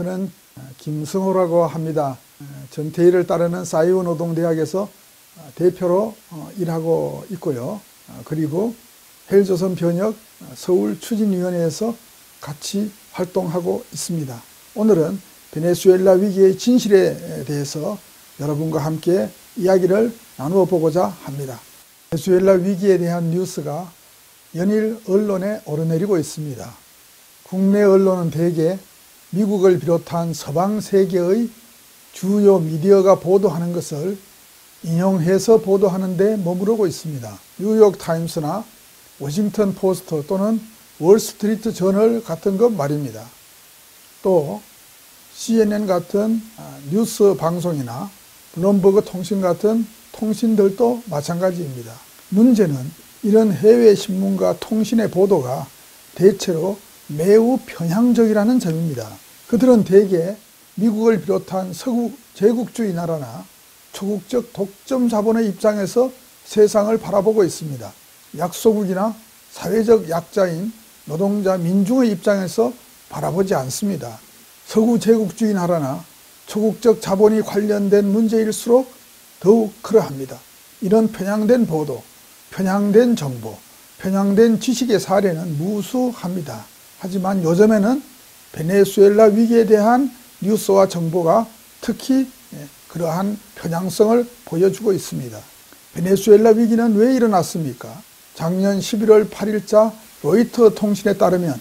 저는 김승호라고 합니다. 전태일을 따르는 사이온노동대학에서 대표로 일하고 있고요. 그리고 헬조선변혁 서울추진위원회에서 같이 활동하고 있습니다. 오늘은 베네수엘라 위기의 진실에 대해서 여러분과 함께 이야기를 나누어 보고자 합니다. 베네수엘라 위기에 대한 뉴스가 연일 언론에 오르내리고 있습니다. 국내 언론은 대개 미국을 비롯한 서방 세계의 주요 미디어가 보도하는 것을 인용해서 보도하는 데 머무르고 있습니다. 뉴욕타임스나 워싱턴 포스트 또는 월스트리트 저널 같은 것 말입니다. 또 CNN 같은 뉴스 방송이나 블룸버그 통신 같은 통신들도 마찬가지입니다. 문제는 이런 해외 신문과 통신의 보도가 대체로 매우 편향적이라는 점입니다. 그들은 대개 미국을 비롯한 서구 제국주의 나라나 초국적 독점 자본의 입장에서 세상을 바라보고 있습니다. 약소국이나 사회적 약자인 노동자 민중의 입장에서 바라보지 않습니다. 서구 제국주의 나라나 초국적 자본이 관련된 문제일수록 더욱 그러합니다. 이런 편향된 보도, 편향된 정보, 편향된 지식의 사례는 무수합니다. 하지만 요즘에는 베네수엘라 위기에 대한 뉴스와 정보가 특히 그러한 편향성을 보여주고 있습니다. 베네수엘라 위기는 왜 일어났습니까? 작년 11월 8일자 로이터 통신에 따르면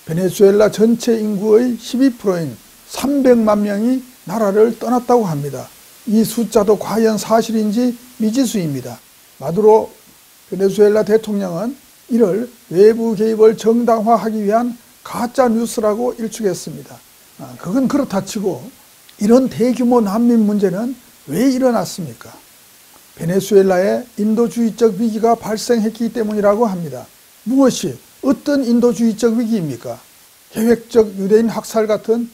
베네수엘라 전체 인구의 12%인 300만 명이 나라를 떠났다고 합니다. 이 숫자도 과연 사실인지 미지수입니다. 마두로 베네수엘라 대통령은 이를 외부 개입을 정당화하기 위한 가짜 뉴스라고 일축했습니다. 그건 그렇다 치고 이런 대규모 난민 문제는 왜 일어났습니까? 베네수엘라에 인도주의적 위기가 발생했기 때문이라고 합니다. 무엇이 어떤 인도주의적 위기입니까? 계획적 유대인 학살 같은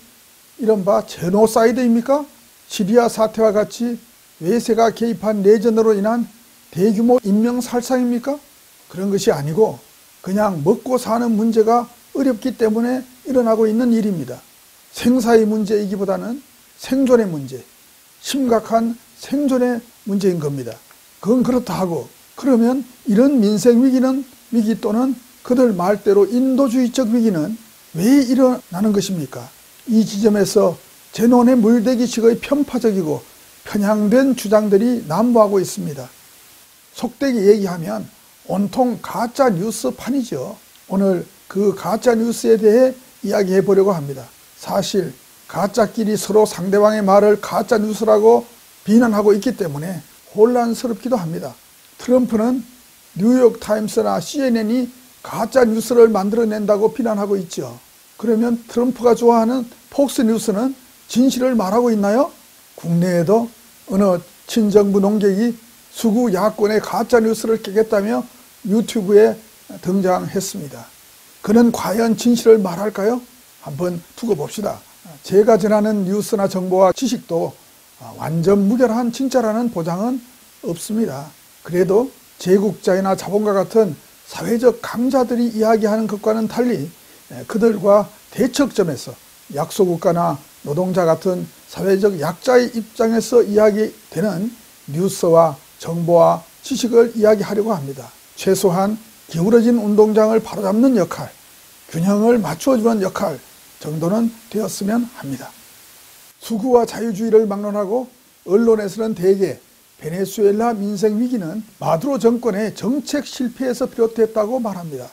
이른바 제노사이드입니까? 시리아 사태와 같이 외세가 개입한 내전으로 인한 대규모 인명살상입니까? 그런 것이 아니고 그냥 먹고 사는 문제가 어렵기 때문에 일어나고 있는 일입니다. 생사의 문제이기보다는 생존의 문제, 심각한 생존의 문제인 겁니다. 그건 그렇다 하고 그러면 이런 민생 위기 또는 그들 말대로 인도주의적 위기는 왜 일어나는 것입니까? 이 지점에서 제논의 물대기식의 편파적이고 편향된 주장들이 난무하고 있습니다. 속되게 얘기하면 온통 가짜 뉴스판이죠. 오늘 그 가짜 뉴스에 대해 이야기해 보려고 합니다. 사실 가짜끼리 서로 상대방의 말을 가짜 뉴스라고 비난하고 있기 때문에 혼란스럽기도 합니다. 트럼프는 뉴욕타임스나 CNN이 가짜 뉴스를 만들어낸다고 비난하고 있죠. 그러면 트럼프가 좋아하는 폭스뉴스는 진실을 말하고 있나요? 국내에도 어느 친정부 농객이 수구 야권의 가짜 뉴스를 깨겠다며 유튜브에 등장했습니다. 그는 과연 진실을 말할까요? 한번 두고 봅시다. 제가 전하는 뉴스나 정보와 지식도 완전 무결한 진짜라는 보장은 없습니다. 그래도 제국자이나 자본가 같은 사회적 강자들이 이야기하는 것과는 달리 그들과 대척점에서 약소국가나 노동자 같은 사회적 약자의 입장에서 이야기되는 뉴스와 정보와 지식을 이야기하려고 합니다. 최소한 기울어진 운동장을 바로잡는 역할, 균형을 맞추어주는 역할 정도는 되었으면 합니다. 수구와 자유주의를 막론하고 언론에서는 대개 베네수엘라 민생 위기는 마두로 정권의 정책 실패에서 비롯됐다고 말합니다.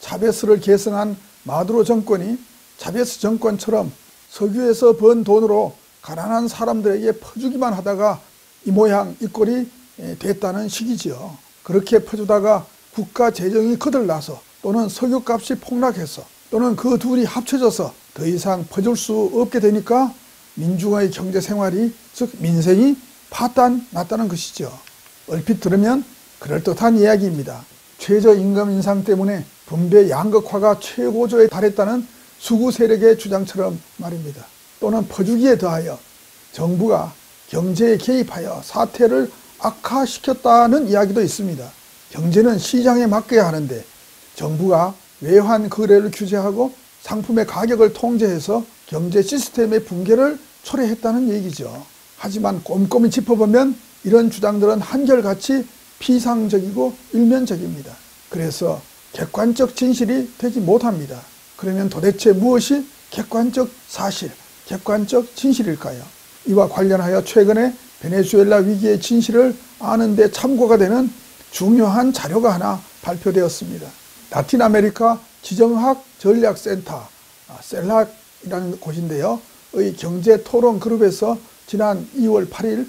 차베스를 계승한 마두로 정권이 차베스 정권처럼 석유에서 번 돈으로 가난한 사람들에게 퍼주기만 하다가 이 모양 이 꼴이 됐다는 식이지요. 그렇게 퍼주다가 국가 재정이 거들나서 또는 석유값이 폭락해서 또는 그 둘이 합쳐져서 더 이상 퍼줄 수 없게 되니까 민중의 경제생활이 즉 민생이 파탄났다는 것이죠. 얼핏 들으면 그럴듯한 이야기입니다. 최저임금 인상 때문에 분배 양극화가 최고조에 달했다는 수구 세력의 주장처럼 말입니다. 또는 퍼주기에 더하여 정부가 경제에 개입하여 사태를 악화시켰다는 이야기도 있습니다. 경제는 시장에 맡겨야 하는데 정부가 외환 거래를 규제하고 상품의 가격을 통제해서 경제 시스템의 붕괴를 초래했다는 얘기죠. 하지만 꼼꼼히 짚어보면 이런 주장들은 한결같이 피상적이고 일면적입니다. 그래서 객관적 진실이 되지 못합니다. 그러면 도대체 무엇이 객관적 사실, 객관적 진실일까요? 이와 관련하여 최근에 베네수엘라 위기의 진실을 아는 데 참고가 되는 중요한 자료가 하나 발표되었습니다. 라틴 아메리카 지정학 전략센터, 셀락이라는 곳인데요. 의 경제 토론 그룹에서 지난 2월 8일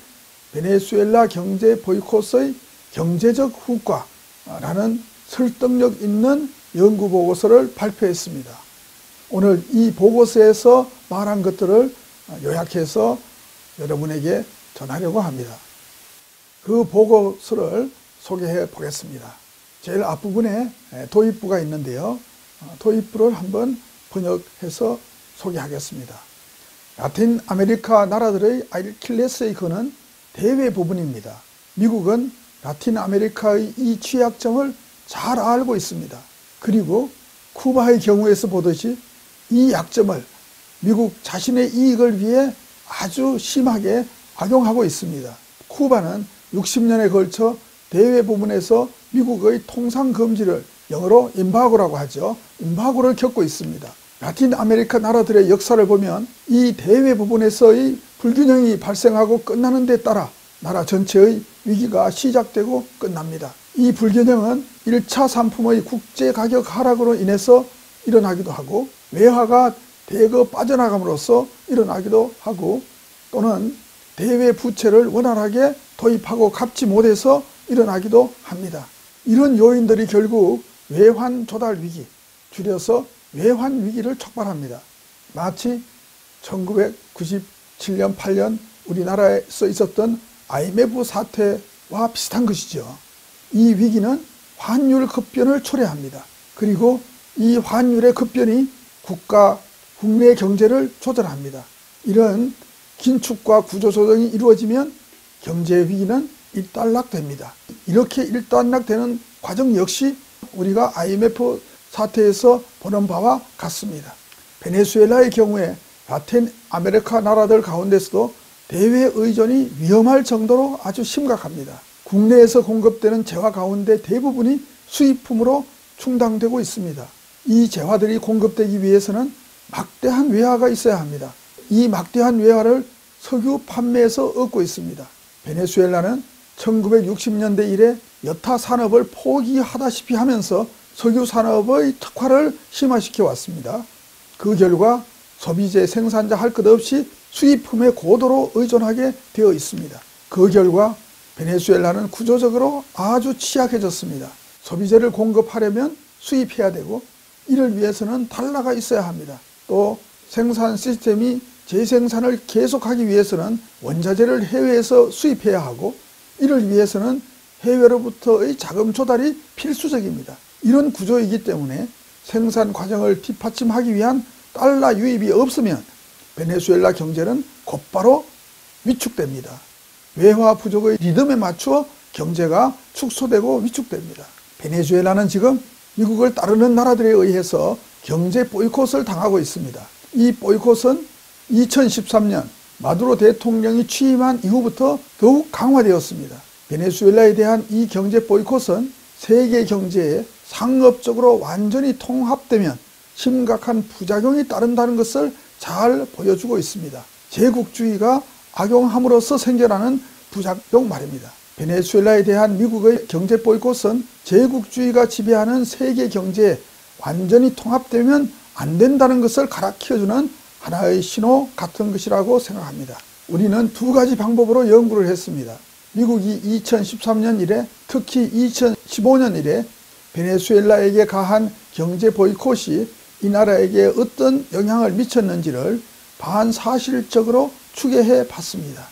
베네수엘라 경제 보이콧의 경제적 후과라는 설득력 있는 연구 보고서를 발표했습니다. 오늘 이 보고서에서 말한 것들을 요약해서 여러분에게 전하려고 합니다. 그 보고서를 소개해 보겠습니다. 제일 앞부분에 도입부가 있는데요. 도입부를 한번 번역해서 소개하겠습니다. 라틴 아메리카 나라들의 아킬레스의 건은 대외 부분입니다. 미국은 라틴 아메리카의 이 취약점을 잘 알고 있습니다. 그리고 쿠바의 경우에서 보듯이 이 약점을 미국 자신의 이익을 위해 아주 심하게 악용하고 있습니다. 쿠바는 60년에 걸쳐 대외 부분에서 미국의 통상 금지를 영어로 임바고라고 하죠. 임바고를 겪고 있습니다. 라틴 아메리카 나라들의 역사를 보면 이 대외 부분에서의 불균형이 발생하고 끝나는 데 따라 나라 전체의 위기가 시작되고 끝납니다. 이 불균형은 1차 상품의 국제 가격 하락으로 인해서 일어나기도 하고 외화가 대거 빠져나감으로써 일어나기도 하고 또는 대외 부채를 원활하게 도입하고 갚지 못해서 일어나기도 합니다. 이런 요인들이 결국 외환 조달 위기, 줄여서 외환 위기를 촉발합니다. 마치 1997년, 8년 우리나라에서 있었던 IMF 사태와 비슷한 것이죠. 이 위기는 환율 급변을 초래합니다. 그리고 이 환율의 급변이 국내 경제를 조절합니다. 이런 긴축과 구조조정이 이루어지면 경제 위기는 일단락됩니다. 이렇게 일단락되는 과정 역시 우리가 IMF 사태에서 보는 바와 같습니다. 베네수엘라의 경우에 라틴 아메리카 나라들 가운데서도 대외 의존이 위험할 정도로 아주 심각합니다. 국내에서 공급되는 재화 가운데 대부분이 수입품으로 충당되고 있습니다. 이 재화들이 공급되기 위해서는 막대한 외화가 있어야 합니다. 이 막대한 외화를 석유 판매에서 얻고 있습니다. 베네수엘라는 1960년대 이래 여타 산업을 포기하다시피 하면서 석유 산업의 특화를 심화시켜 왔습니다. 그 결과 소비재 생산자 할 것 없이 수입품에 고도로 의존하게 되어 있습니다. 그 결과 베네수엘라는 구조적으로 아주 취약해졌습니다. 소비재를 공급하려면 수입해야 되고 이를 위해서는 달러가 있어야 합니다. 또 생산 시스템이 재생산을 계속하기 위해서는 원자재를 해외에서 수입해야 하고 이를 위해서는 해외로부터의 자금 조달이 필수적입니다. 이런 구조이기 때문에 생산 과정을 뒷받침하기 위한 달러 유입이 없으면 베네수엘라 경제는 곧바로 위축됩니다. 외화 부족의 리듬에 맞추어 경제가 축소되고 위축됩니다. 베네수엘라는 지금 미국을 따르는 나라들에 의해서 경제 보이콧을 당하고 있습니다. 이 보이콧은 2013년 마두로 대통령이 취임한 이후부터 더욱 강화되었습니다. 베네수엘라에 대한 이 경제 보이콧은 세계 경제에 상업적으로 완전히 통합되면 심각한 부작용이 따른다는 것을 잘 보여주고 있습니다. 제국주의가 악용함으로써 생겨나는 부작용 말입니다. 베네수엘라에 대한 미국의 경제 보이콧은 제국주의가 지배하는 세계 경제에 완전히 통합되면 안 된다는 것을 가르쳐주는 하나의 신호 같은 것이라고 생각합니다. 우리는 두 가지 방법으로 연구를 했습니다. 미국이 2013년 이래 특히 2015년 이래 베네수엘라에게 가한 경제 보이콧이 이 나라에게 어떤 영향을 미쳤는지를 반사실적으로 추계해 봤습니다.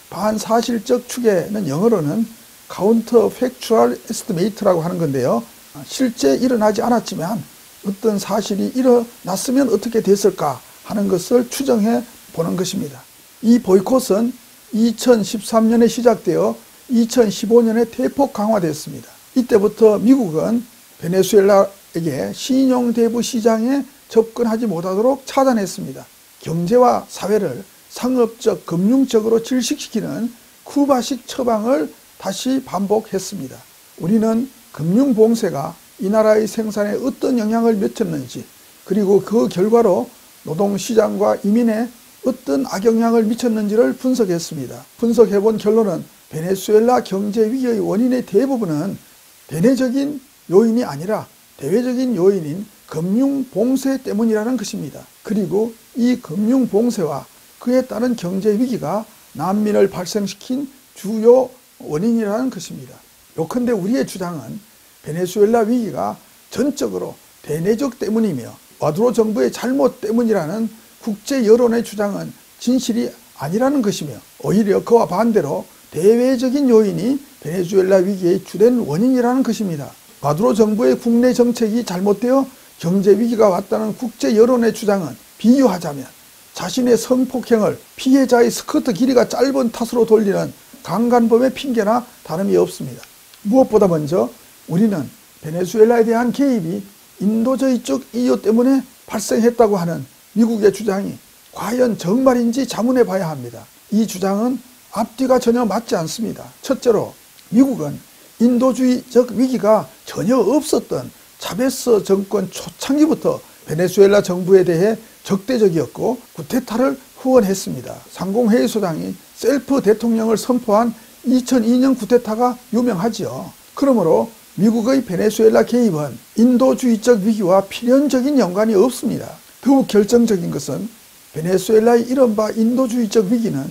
반사실적 추계는 영어로는 카운터 팩추얼 에스티메이트라고 하는 건데요. 실제 일어나지 않았지만 어떤 사실이 일어났으면 어떻게 됐을까 하는 것을 추정해 보는 것입니다. 이 보이콧은 2013년에 시작되어 2015년에 대폭 강화됐습니다. 이때부터 미국은 베네수엘라에게 신용대부 시장에 접근하지 못하도록 차단했습니다. 경제와 사회를 상업적, 금융적으로 질식시키는 쿠바식 처방을 다시 반복했습니다. 우리는 금융봉쇄가 이 나라의 생산에 어떤 영향을 미쳤는지, 그리고 그 결과로 노동시장과 이민에 어떤 악영향을 미쳤는지를 분석했습니다. 분석해본 결론은 베네수엘라 경제위기의 원인의 대부분은 대내적인 요인이 아니라 대외적인 요인인 금융봉쇄 때문이라는 것입니다. 그리고 이 금융봉쇄와 그에 따른 경제위기가 난민을 발생시킨 주요 원인이라는 것입니다. 요컨대 우리의 주장은 베네수엘라 위기가 전적으로 대내적 때문이며 마두로 정부의 잘못 때문이라는 국제 여론의 주장은 진실이 아니라는 것이며, 오히려 그와 반대로 대외적인 요인이 베네수엘라 위기의 주된 원인이라는 것입니다. 마두로 정부의 국내 정책이 잘못되어 경제 위기가 왔다는 국제 여론의 주장은 비유하자면 자신의 성폭행을 피해자의 스커트 길이가 짧은 탓으로 돌리는 강간범의 핑계나 다름이 없습니다. 무엇보다 먼저 우리는 베네수엘라에 대한 개입이 인도주의적 이유 때문에 발생했다고 하는 미국의 주장이 과연 정말인지 자문해 봐야 합니다. 이 주장은 앞뒤가 전혀 맞지 않습니다. 첫째로 미국은 인도주의적 위기가 전혀 없었던 차베스 정권 초창기부터 베네수엘라 정부에 대해 적대적이었고 쿠데타를 후원했습니다. 상공회의소장이 셀프 대통령을 선포한 2002년 쿠데타가 유명하지요. 그러므로 미국의 베네수엘라 개입은 인도주의적 위기와 필연적인 연관이 없습니다. 더욱 결정적인 것은 베네수엘라의 이른바 인도주의적 위기는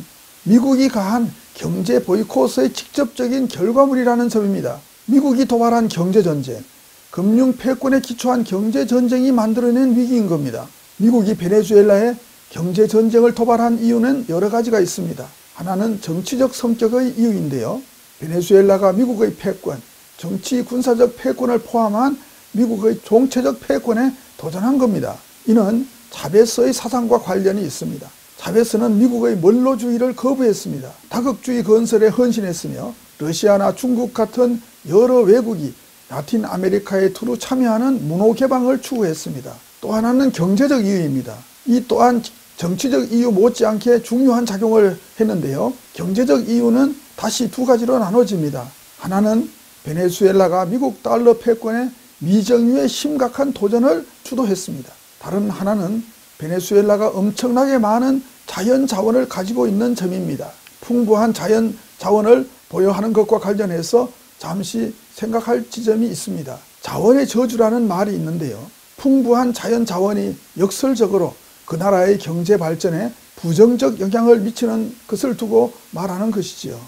미국이 가한 경제 보이콧의 직접적인 결과물이라는 점입니다. 미국이 도발한 경제전쟁, 금융 패권에 기초한 경제전쟁이 만들어낸 위기인 겁니다. 미국이 베네수엘라에 경제전쟁을 도발한 이유는 여러 가지가 있습니다. 하나는 정치적 성격의 이유인데요. 베네수엘라가 미국의 패권, 정치 군사적 패권을 포함한 미국의 총체적 패권에 도전한 겁니다. 이는 차베스의 사상과 관련이 있습니다. 차베스는 미국의 원로주의를 거부했습니다. 다극주의 건설에 헌신했으며 러시아나 중국 같은 여러 외국이 라틴 아메리카에 두루 참여하는 문호 개방을 추구했습니다. 또 하나는 경제적 이유입니다. 이 또한 정치적 이유 못지않게 중요한 작용을 했는데요. 경제적 이유는 다시 두 가지로 나눠집니다. 하나는 베네수엘라가 미국 달러 패권에 미정유의 심각한 도전을 주도했습니다. 다른 하나는 베네수엘라가 엄청나게 많은 자연 자원을 가지고 있는 점입니다. 풍부한 자연 자원을 보유하는 것과 관련해서 잠시 생각할 지점이 있습니다. 자원의 저주라는 말이 있는데요. 풍부한 자연 자원이 역설적으로 그 나라의 경제 발전에 부정적 영향을 미치는 것을 두고 말하는 것이지요.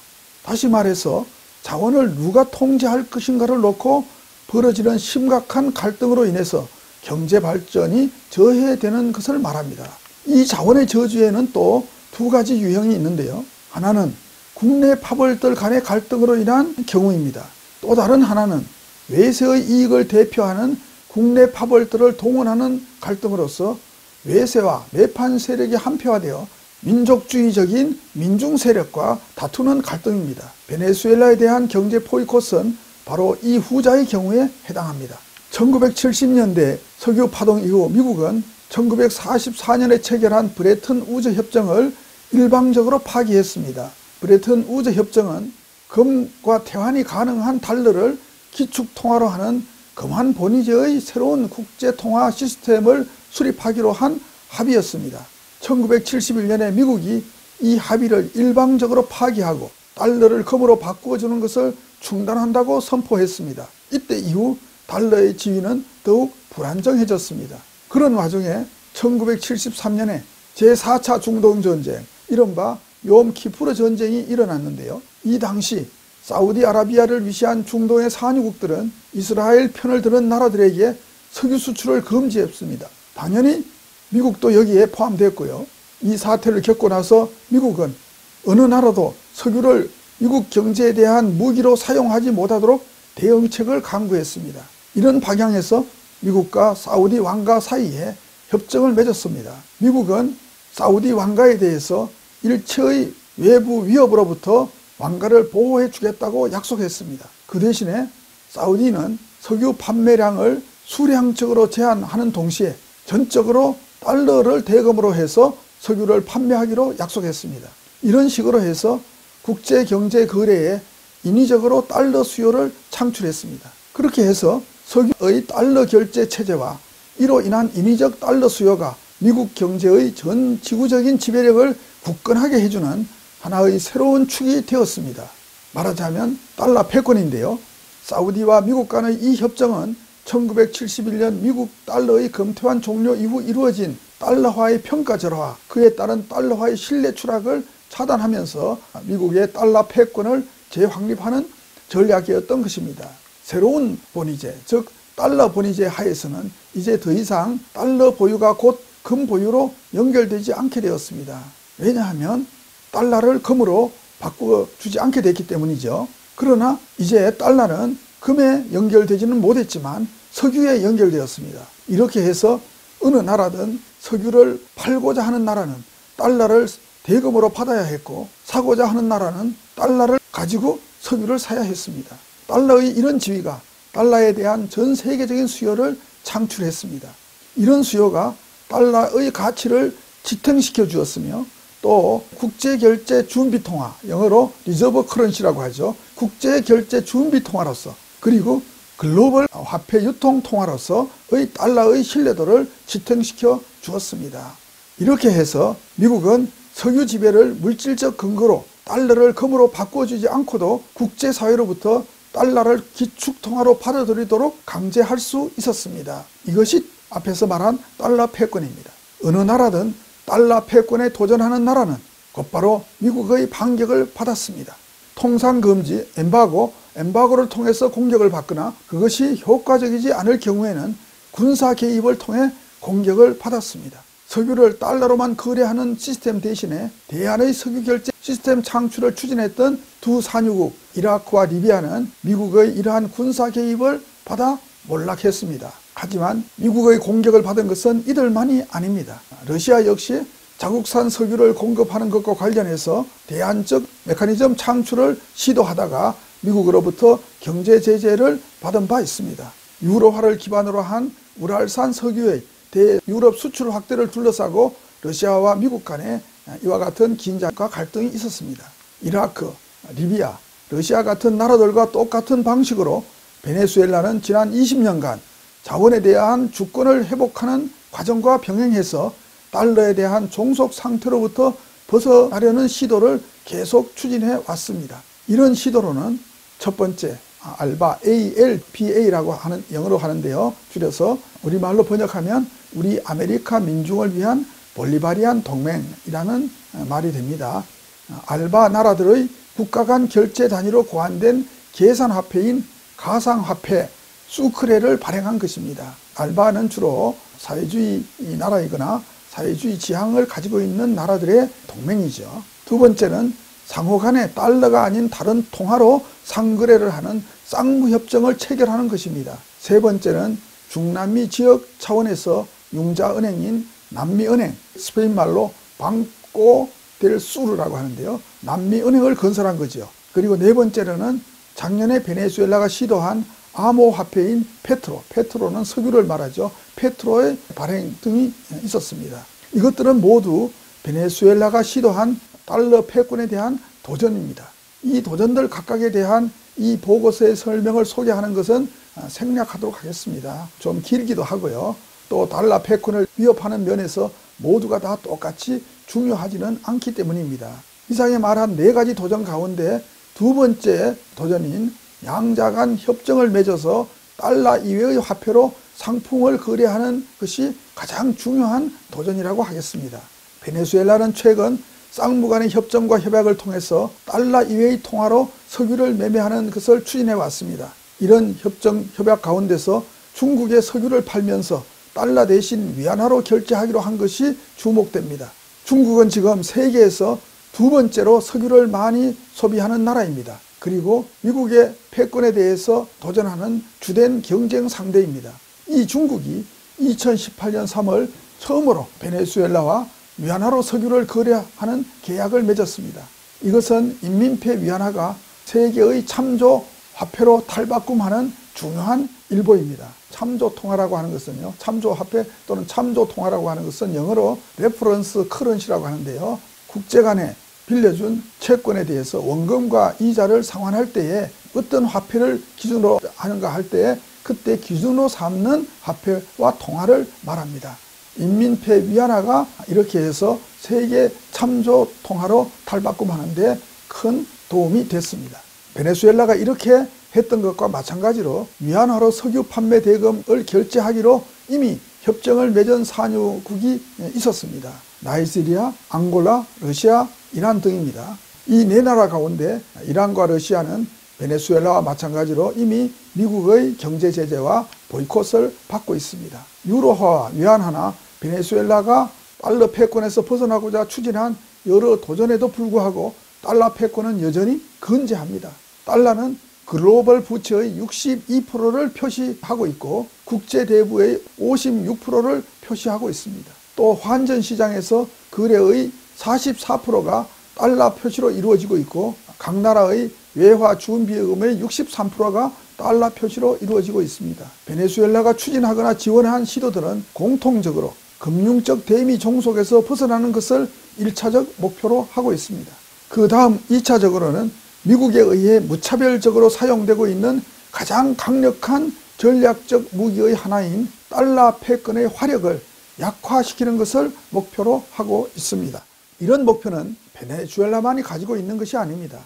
다시 말해서 자원을 누가 통제할 것인가를 놓고 벌어지는 심각한 갈등으로 인해서 경제 발전이 저해되는 것을 말합니다. 이 자원의 저주에는 또 두 가지 유형이 있는데요. 하나는 국내 파벌들 간의 갈등으로 인한 경우입니다. 또 다른 하나는 외세의 이익을 대표하는 국내 파벌들을 동원하는 갈등으로서 외세와 매판 세력이 한패화되어 민족주의적인 민중 세력과 다투는 갈등입니다. 베네수엘라에 대한 경제 보이콧은 바로 이 후자의 경우에 해당합니다. 1970년대 석유 파동 이후 미국은 1944년에 체결한 브레튼 우즈 협정을 일방적으로 파기했습니다. 브레튼 우즈 협정은 금과 태환이 가능한 달러를 기축통화로 하는 금환 본위제의 새로운 국제통화 시스템을 수립하기로 한 합의였습니다. 1971년에 미국이 이 합의를 일방적으로 파기하고 달러를 금으로 바꾸어주는 것을 중단한다고 선포했습니다. 이때 이후 달러의 지위는 더욱 불안정해졌습니다. 그런 와중에 1973년에 제4차 중동전쟁, 이른바 욤키푸르 전쟁이 일어났는데요. 이 당시 사우디아라비아를 위시한 중동의 산유국들은 이스라엘 편을 드는 나라들에게 석유 수출을 금지했습니다. 당연히 미국도 여기에 포함됐고요. 이 사태를 겪고 나서 미국은 어느 나라도 석유를 미국 경제에 대한 무기로 사용하지 못하도록 대응책을 강구했습니다. 이런 방향에서 미국과 사우디 왕가 사이에 협정을 맺었습니다. 미국은 사우디 왕가에 대해서 일체의 외부 위협으로부터 왕가를 보호해 주겠다고 약속했습니다. 그 대신에 사우디는 석유 판매량을 수량적으로 제한하는 동시에 전적으로 달러를 대금으로 해서 석유를 판매하기로 약속했습니다. 이런 식으로 해서 국제경제거래에 인위적으로 달러 수요를 창출했습니다. 그렇게 해서 석유의 달러 결제 체제와 이로 인한 인위적 달러 수요가 미국 경제의 전 지구적인 지배력을 굳건하게 해주는 하나의 새로운 축이 되었습니다. 말하자면 달러 패권인데요. 사우디와 미국 간의 이 협정은 1971년 미국 달러의 금태환 종료 이후 이루어진 달러화의 평가절하, 그에 따른 달러화의 신뢰 추락을 차단하면서 미국의 달러 패권을 재확립하는 전략이었던 것입니다. 새로운 본위제, 즉 달러 본위제 하에서는 이제 더 이상 달러 보유가 곧 금 보유로 연결되지 않게 되었습니다. 왜냐하면 달러를 금으로 바꿔주지 않게 됐기 때문이죠. 그러나 이제 달러는 금에 연결되지는 못했지만 석유에 연결되었습니다. 이렇게 해서 어느 나라든 석유를 팔고자 하는 나라는 달러를 대금으로 받아야 했고, 사고자 하는 나라는 달러를 가지고 석유를 사야 했습니다. 달러의 이런 지위가 달러에 대한 전 세계적인 수요를 창출했습니다. 이런 수요가 달러의 가치를 지탱시켜 주었으며, 또 국제결제준비통화, 영어로 리저브 커런시라고 하죠. 국제결제준비통화로서, 그리고 글로벌 화폐 유통통화로서의 달러의 신뢰도를 지탱시켜 주었습니다. 이렇게 해서 미국은 석유 지배를 물질적 근거로 달러를 금으로 바꿔주지 않고도 국제사회로부터 달러를 기축통화로 받아들이도록 강제할 수 있었습니다. 이것이 앞에서 말한 달러 패권입니다. 어느 나라든 달러 패권에 도전하는 나라는 곧바로 미국의 반격을 받았습니다. 통상금지, 엠바고를 통해서 공격을 받거나 그것이 효과적이지 않을 경우에는 군사 개입을 통해 공격을 받았습니다. 석유를 달러로만 거래하는 시스템 대신에 대안의 석유 결제 시스템 창출을 추진했던 두 산유국 이라크와 리비아는 미국의 이러한 군사 개입을 받아 몰락했습니다. 하지만 미국의 공격을 받은 것은 이들만이 아닙니다. 러시아 역시 자국산 석유를 공급하는 것과 관련해서 대안적 메커니즘 창출을 시도하다가 미국으로부터 경제 제재를 받은 바 있습니다. 유로화를 기반으로 한 우랄산 석유의 대유럽 수출 확대를 둘러싸고 러시아와 미국 간에 이와 같은 긴장과 갈등이 있었습니다. 이라크, 리비아, 러시아 같은 나라들과 똑같은 방식으로 베네수엘라는 지난 20년간 자원에 대한 주권을 회복하는 과정과 병행해서 달러에 대한 종속 상태로부터 벗어나려는 시도를 계속 추진해 왔습니다. 이런 시도로는 첫 번째, 알바, ALPA라고 하는 영어로 하는데요. 줄여서 우리말로 번역하면 우리 아메리카 민중을 위한 볼리바리안 동맹이라는 말이 됩니다. 알바 나라들의 국가 간 결제 단위로 고안된 계산화폐인 가상화폐 수크레를 발행한 것입니다. 알바는 주로 사회주의 나라이거나 사회주의 지향을 가지고 있는 나라들의 동맹이죠. 두 번째는 상호 간에 달러가 아닌 다른 통화로 상거래를 하는 쌍무협정을 체결하는 것입니다. 세 번째는 중남미 지역 차원에서 융자은행인 남미은행, 스페인 말로 방꼬 델 수르라고 하는데요. 남미은행을 건설한 거죠. 그리고 네 번째로는 작년에 베네수엘라가 시도한 암호화폐인 페트로는 석유를 말하죠. 페트로의 발행 등이 있었습니다. 이것들은 모두 베네수엘라가 시도한 달러 패권에 대한 도전입니다. 이 도전들 각각에 대한 이 보고서의 설명을 소개하는 것은 생략하도록 하겠습니다. 좀 길기도 하고요. 또 달러 패권을 위협하는 면에서 모두가 다 똑같이 중요하지는 않기 때문입니다. 이상에 말한 네 가지 도전 가운데 두 번째 도전인 양자 간 협정을 맺어서 달러 이외의 화폐로 상품을 거래하는 것이 가장 중요한 도전이라고 하겠습니다. 베네수엘라는 최근 쌍무 간의 협정과 협약을 통해서 달러 이외의 통화로 석유를 매매하는 것을 추진해 왔습니다. 이런 협약 가운데서 중국의 석유를 팔면서 달러 대신 위안화로 결제하기로 한 것이 주목됩니다. 중국은 지금 세계에서 두 번째로 석유를 많이 소비하는 나라입니다. 그리고 미국의 패권에 대해서 도전하는 주된 경쟁 상대입니다. 이 중국이 2018년 3월 처음으로 베네수엘라와 위안화로 석유를 거래하는 계약을 맺었습니다. 이것은 인민폐 위안화가 세계의 참조 화폐로 탈바꿈하는 중요한 일보입니다. 참조통화라고 하는 것은요, 참조화폐 또는 참조통화라고 하는 것은 영어로 레퍼런스 커런시라고 하는데요, 국제 간에 빌려준 채권에 대해서 원금과 이자를 상환할 때에 어떤 화폐를 기준으로 하는가 할 때에 그때 기준으로 삼는 화폐와 통화를 말합니다. 인민폐 위안화가 이렇게 해서 세계 참조 통화로 탈바꿈하는데 큰 도움이 됐습니다. 베네수엘라가 이렇게 했던 것과 마찬가지로 위안화로 석유 판매 대금을 결제하기로 이미 협정을 맺은 산유국이 있었습니다. 나이지리아, 앙골라, 러시아, 이란 등입니다. 이 네 나라 가운데 이란과 러시아는 베네수엘라와 마찬가지로 이미 미국의 경제 제재와 보이콧을 받고 있습니다. 유로화와 위안화나 베네수엘라가 달러 패권에서 벗어나고자 추진한 여러 도전에도 불구하고 달러 패권은 여전히 건재합니다. 달러는 글로벌 부채의 62%를 표시하고 있고 국제 대부의 56%를 표시하고 있습니다. 또 환전 시장에서 거래의 44%가 달러 표시로 이루어지고 있고 각 나라의 외화 준비금의 63%가 달러 표시로 이루어지고 있습니다. 베네수엘라가 추진하거나 지원한 시도들은 공통적으로 금융적 대미 종속에서 벗어나는 것을 1차적 목표로 하고 있습니다. 그 다음 2차적으로는 미국에 의해 무차별적으로 사용되고 있는 가장 강력한 전략적 무기의 하나인 달러 패권의 화력을 약화시키는 것을 목표로 하고 있습니다. 이런 목표는 베네수엘라만이 가지고 있는 것이 아닙니다.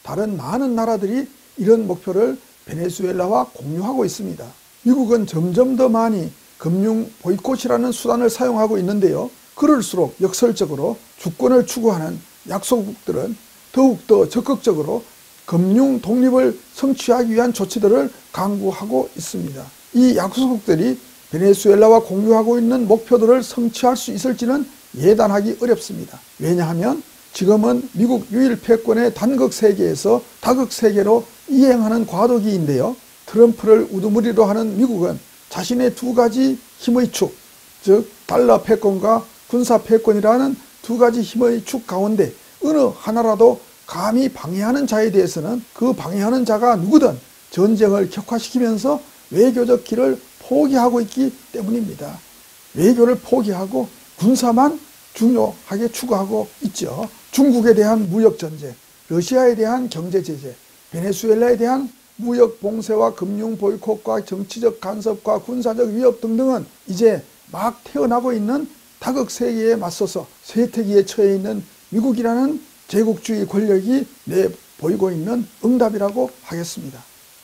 다른 많은 나라들이 이런 목표를 베네수엘라와 공유하고 있습니다. 미국은 점점 더 많이 금융 보이콧이라는 수단을 사용하고 있는데요. 그럴수록 역설적으로 주권을 추구하는 약소국들은 더욱더 적극적으로 금융 독립을 성취하기 위한 조치들을 강구하고 있습니다. 이 약소국들이 베네수엘라와 공유하고 있는 목표들을 성취할 수 있을지는 예단하기 어렵습니다. 왜냐하면 지금은 미국 유일 패권의 단극 세계에서 다극 세계로 이행하는 과도기인데요. 트럼프를 우두머리로 하는 미국은 자신의 두 가지 힘의 축, 즉 달러 패권과 군사 패권이라는 두 가지 힘의 축 가운데 어느 하나라도 감히 방해하는 자에 대해서는 그 방해하는 자가 누구든 전쟁을 격화시키면서 외교적 길을 포기하고 있기 때문입니다. 외교를 포기하고 군사만 중요하게 추구하고 있죠. 중국에 대한 무역 전쟁, 러시아에 대한 경제 제재, 베네수엘라에 대한 무역 봉쇄와 금융 보이콧과 정치적 간섭과 군사적 위협 등등은 이제 막 태어나고 있는 다극 세계에 맞서서 쇠퇴기에 처해 있는 미국이라는 제국주의 권력이 내보이고 있는 응답이라고 하겠습니다.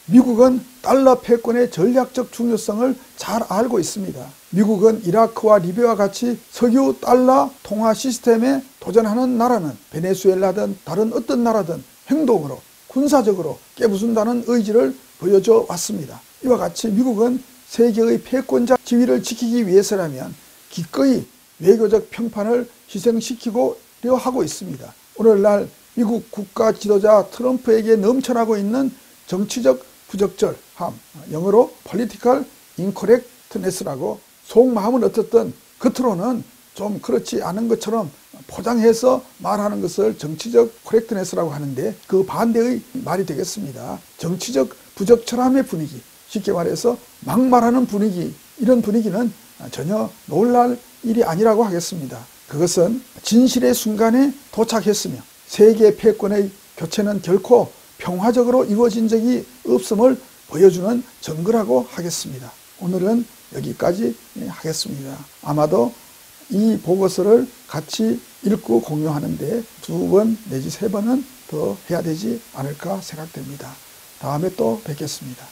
미국은 달러 패권의 전략적 중요성을 잘 알고 있습니다. 미국은 이라크와 리비아와 같이 석유 달러 통화 시스템에 도전하는 나라는 베네수엘라든 다른 어떤 나라든 행동으로 군사적으로 깨부순다는 의지를 보여줘 왔습니다. 이와 같이 미국은 세계의 패권자 지위를 지키기 위해서라면 기꺼이 외교적 평판을 희생시키고려 하고 있습니다. 오늘날 미국 국가 지도자 트럼프에게 넘쳐나고 있는 정치적 부적절함, 영어로 political incorrectness라고 속마음은 어떻든 겉으로는 좀 그렇지 않은 것처럼 포장해서 말하는 것을 정치적 correctness라고 하는데 그 반대의 말이 되겠습니다. 정치적 부적절함의 분위기, 쉽게 말해서 막말하는 분위기, 이런 분위기는 전혀 놀랄 일이 아니라고 하겠습니다. 그것은 진실의 순간에 도착했으며 세계 패권의 교체는 결코 평화적으로 이루어진 적이 없음을 보여주는 증거라고 하겠습니다. 오늘은 여기까지 하겠습니다. 아마도 이 보고서를 같이 읽고 공유하는데 2번 내지 3번은 더 해야 되지 않을까 생각됩니다. 다음에 또 뵙겠습니다.